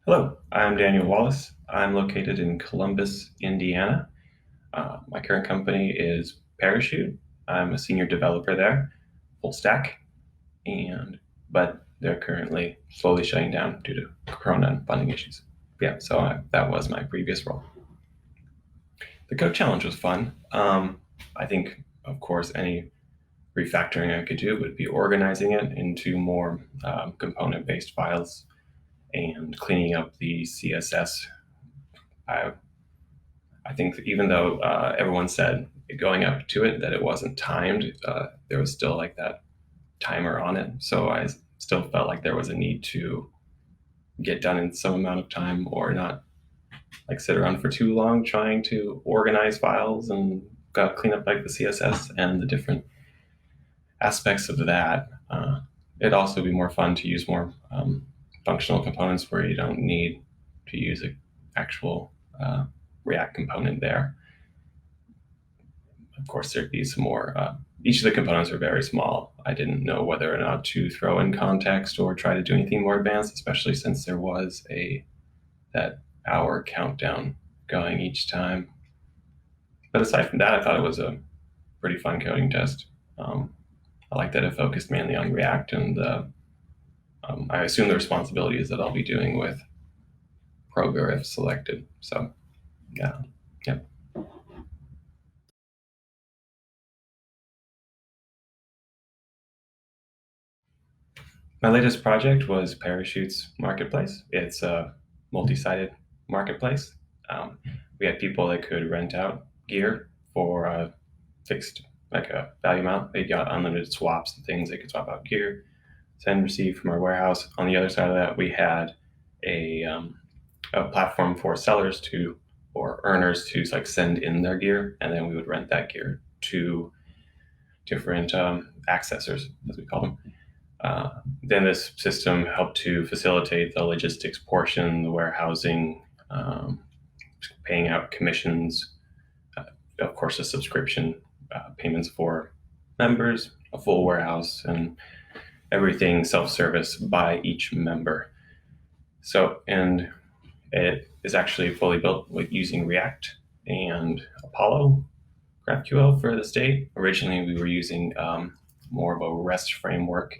Hello, I'm Daniel Wallace. I'm located in Columbus, Indiana. My current company is Parachute. I'm a senior developer there, full stack, and but they're currently slowly shutting down due to Corona and funding issues. Yeah, so that was my previous role. The code challenge was fun. I think, of course, any refactoring I could do would be organizing it into more component-based files and cleaning up the CSS. I I think that even though everyone said going up to it that it wasn't timed, there was still like that timer on it. So I still felt like there was a need to get done in some amount of time or not like sit around for too long trying to organize files and clean up like the CSS and the different aspects of that. It'd also be more fun to use more functional components where you don't need to use an actual React component there. Of course, there'd be some more. Each of the components are very small. I didn't know whether or not to throw in context or try to do anything more advanced, especially since there was that hour countdown going each time. But aside from that, I thought it was a pretty fun coding test. I like that it focused mainly on React, and I assume the responsibility is that I'll be doing with Proger if selected. So, yeah, yep. My latest project was Parachute's Marketplace. It's a multi-sided marketplace. We had people that could rent out gear for a fixed, like a value amount. They got unlimited swaps and things. They could swap out gear, send, receive from our warehouse. On the other side of that, we had a platform for sellers to or earners to like send in their gear, and then we would rent that gear to different accessors, as we call them. Then this system helped to facilitate the logistics portion, the warehousing, paying out commissions, of course, the subscription payments for members, a full warehouse, and everything self-service by each member. So, and it is actually fully built with using React and Apollo GraphQL for the state. Originally, we were using more of a REST framework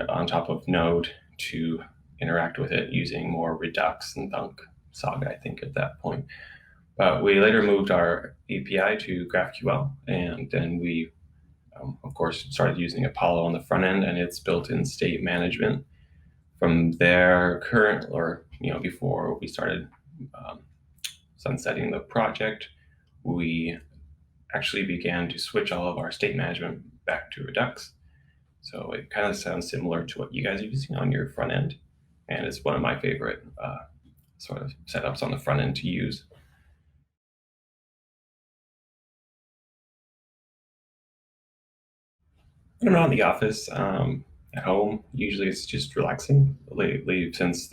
on top of Node to interact with it using more Redux and Thunk Saga, I think, at that point. But we later moved our API to GraphQL, and then we, of course, started using Apollo on the front end and its built-in state management. From there, before we started sunsetting the project, we actually began to switch all of our state management back to Redux. So it kind of sounds similar to what you guys are using on your front end. And it's one of my favorite sort of setups on the front end to use. When I'm not in the office, at home, usually it's just relaxing. Lately, since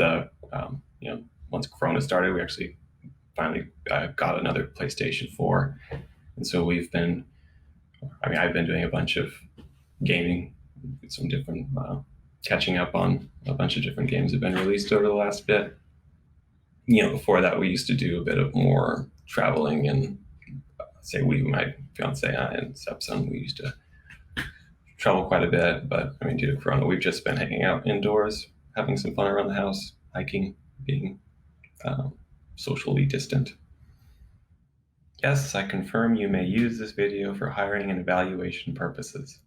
once Corona started, we actually finally got another PlayStation 4. And so I've been doing a bunch of gaming, some different, catching up on a bunch of different games that have been released over the last bit. Before that, we used to do a bit of more traveling and say my fiance and stepson, we used to travel quite a bit, but due to Corona, we've just been hanging out indoors, having some fun around the house, hiking, being socially distant. Yes, I confirm you may use this video for hiring and evaluation purposes.